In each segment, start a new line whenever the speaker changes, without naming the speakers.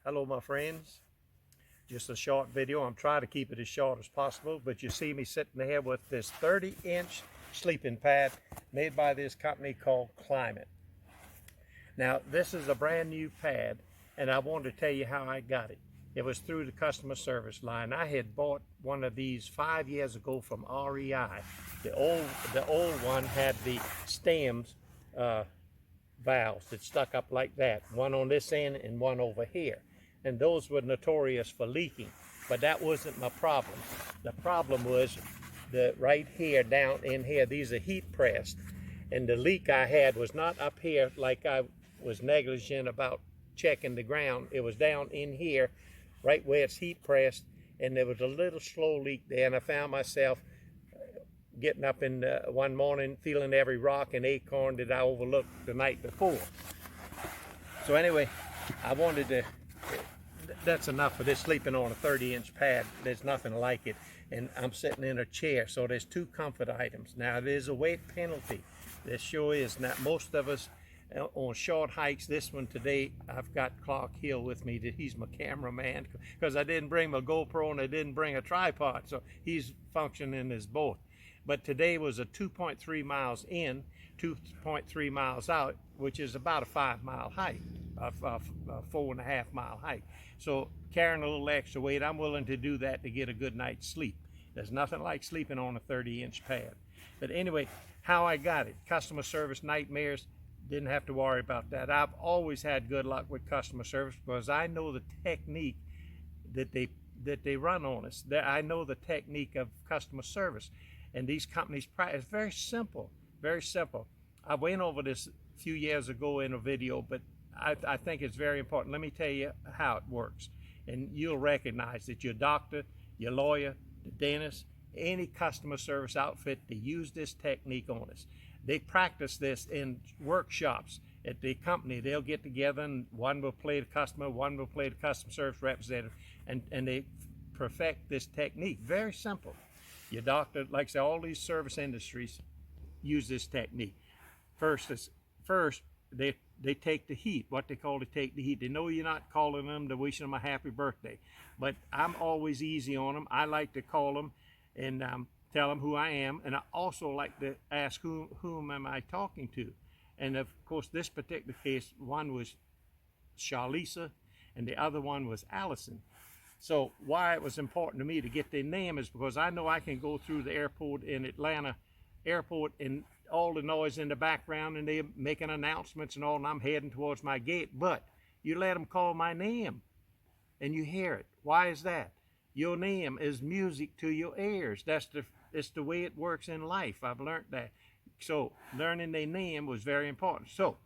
Hello my friends, just a short video. I'm trying to keep it as short as possible, but you see me sitting here with this 30-inch sleeping pad made by this company called Climate. Now this is a brand new pad and I wanted to tell you how I got it. It was through the customer service line. I had bought one of these 5 years ago from REI. The old one had the stems valves that stuck up like that, one on this end and one over here, and those were notorious for leaking, but that wasn't my problem. The problem was the right here, down in here, these are heat pressed, and the leak I had was not up here like I was negligent about checking the ground. It was down in here right where it's heat pressed, and there was a little slow leak there, and I found myself getting up in one morning feeling every rock and acorn that I overlooked the night before. So anyway, I wanted to, that's enough for this, sleeping on a 30-inch pad. There's nothing like it, and I'm sitting in a chair, so there's two comfort items. Now there's a weight penalty. There sure is. Now most of us on short hikes, this one today, I've got Clark Hill with me. He's my cameraman because I didn't bring my GoPro and I didn't bring a tripod, so he's functioning as both. But today was a 2.3 miles in, 2.3 miles out, which is about a 5-mile hike, a 4.5 mile hike. So carrying a little extra weight, I'm willing to do that to get a good night's sleep. There's nothing like sleeping on a 30-inch pad. But anyway, how I got it, customer service nightmares, didn't have to worry about that. I've always had good luck with customer service because I know the technique that they run on us. I know the technique of customer service. And these companies, it's very simple, very simple. I went over this a few years ago in a video, but I think it's very important. Let me tell you how it works. And you'll recognize that your doctor, your lawyer, the dentist, any customer service outfit, they use this technique on us. They practice this in workshops at the company. They'll get together and one will play the customer, one will play the customer service representative, and they perfect this technique. Very simple. Your doctor, like I say, all these service industries use this technique. First, they take the heat, what they call to take the heat. They know you're not calling them to wish them a happy birthday, but I'm always easy on them. I like to call them and tell them who I am, and I also like to ask whom am I talking to. And of course, this particular case, one was Charlisa and the other one was Allison. So why it was important to me to get their name is because I know I can go through the airport in Atlanta airport and all the noise in the background and they're making announcements and all, and I'm heading towards my gate, but you let them call my name and you hear it. Why is that? Your name is music to your ears. It's the way it works in life. I've learned that. So learning their name was very important. So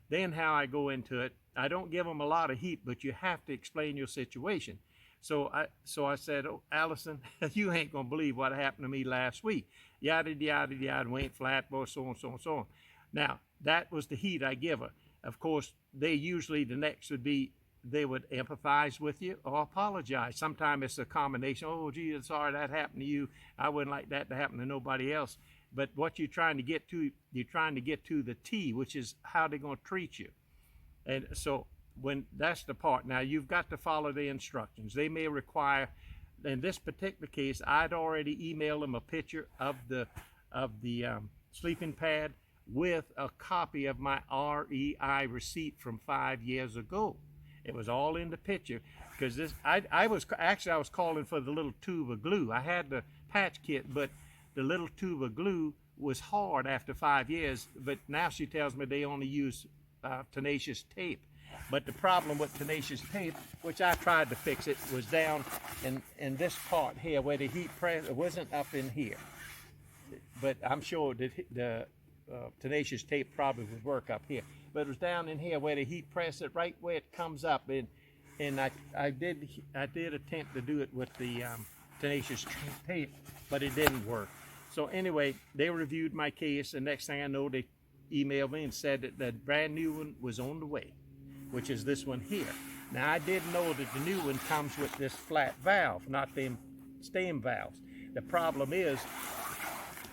then how I go into it, I don't give them a lot of heat, but you have to explain your situation. So I said, oh, Allison, you ain't gonna believe what happened to me last week. Yada, yada, yada, went flat, boy, so on, so on, so on. Now, that was the heat I give her. Of course, they usually, the next would be, they would empathize with you or apologize. Sometimes it's a combination. Oh, gee, sorry that happened to you. I wouldn't like that to happen to nobody else. But what you're trying to get to, you're trying to get to the T, which is how they're gonna treat you. And so, when that's the part. Now you've got to follow the instructions. They may require, in this particular case, I'd already emailed them a picture of the sleeping pad with a copy of my REI receipt from 5 years ago. It was all in the picture because this I was calling for the little tube of glue. I had the patch kit, but the little tube of glue was hard after 5 years. But now she tells me they only use tenacious tape. But the problem with tenacious tape, which I tried to fix it, was down in this part here where the heat press, it wasn't up in here. But I'm sure that the tenacious tape probably would work up here. But it was down in here where the heat press, it right where it comes up. And I did attempt to do it with the tenacious tape, but it didn't work. So anyway, they reviewed my case, and next thing I know, they emailed me and said that the brand new one was on the way, which is this one here. Now I did know that the new one comes with this flat valve, not them stem valves. The problem is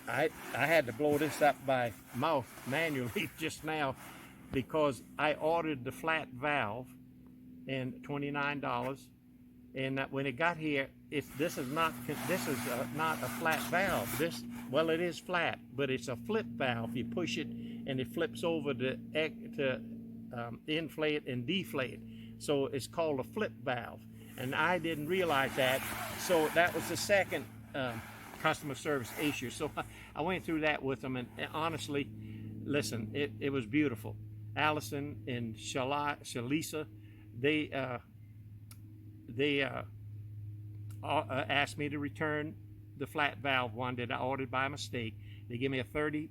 I had to blow this up by mouth manually just now because I ordered the flat valve and $29. And when it got here, this is not a flat valve. Well, it is flat, but it's a flip valve. You push it, and it flips over to inflate and deflate. So it's called a flip valve, and I didn't realize that. So that was the second customer service issue. So I went through that with them, and honestly, listen, it was beautiful. Allison and Shalisa, they asked me to return the flat valve one that I ordered by mistake. They gave me a 30%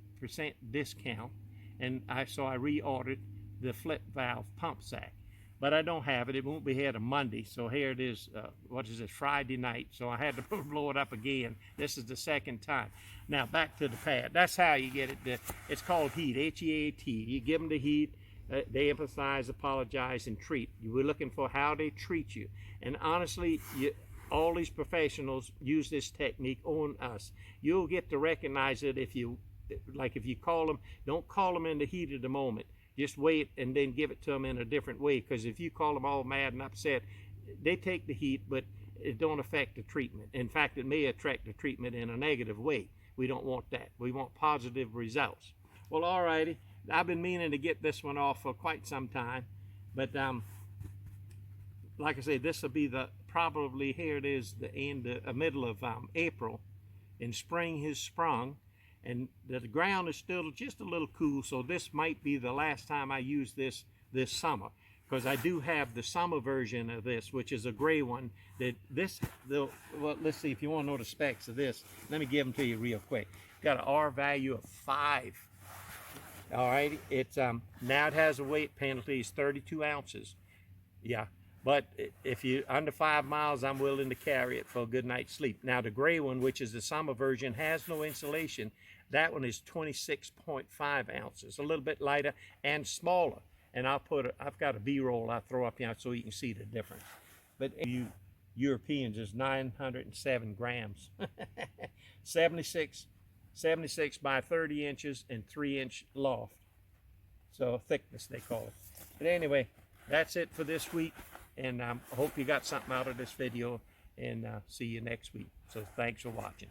discount, and so I reordered the flip valve pump sack. But I don't have it. It won't be here till Monday. So here it is, what is it, Friday night. So I had to blow it up again. This is the second time. Now back to the pad. That's how you get it. It's called heat, H-E-A-T. You give them the heat. They emphasize, apologize, and treat. We're looking for how they treat you. And honestly, all these professionals use this technique on us. You'll get to recognize it if you call them. Don't call them in the heat of the moment. Just wait and then give it to them in a different way, because if you call them all mad and upset, they take the heat, but it don't affect the treatment. In fact, it may attract the treatment in a negative way. We don't want that. We want positive results. Well, all righty. I've been meaning to get this one off for quite some time, but like I say, this will be probably, here it is, the middle of April, and spring has sprung. And the ground is still just a little cool, so this might be the last time I use this summer, because I do have the summer version of this, which is a gray one. Well, let's see, if you want to know the specs of this, let me give them to you real quick. Got an R value of 5. All right, it's now it has a weight penalty, it's 32 ounces. Yeah, but if you're under 5 miles, I'm willing to carry it for a good night's sleep. Now the gray one, which is the summer version, has no insulation. That one is 26.5 ounces, a little bit lighter and smaller. And I've got a B-roll I throw up here so you can see the difference. But you Europeans is 907 grams. 76 by 30 inches and 3-inch loft. So thickness, they call it. But anyway, that's it for this week. And I hope you got something out of this video, and see you next week. So thanks for watching.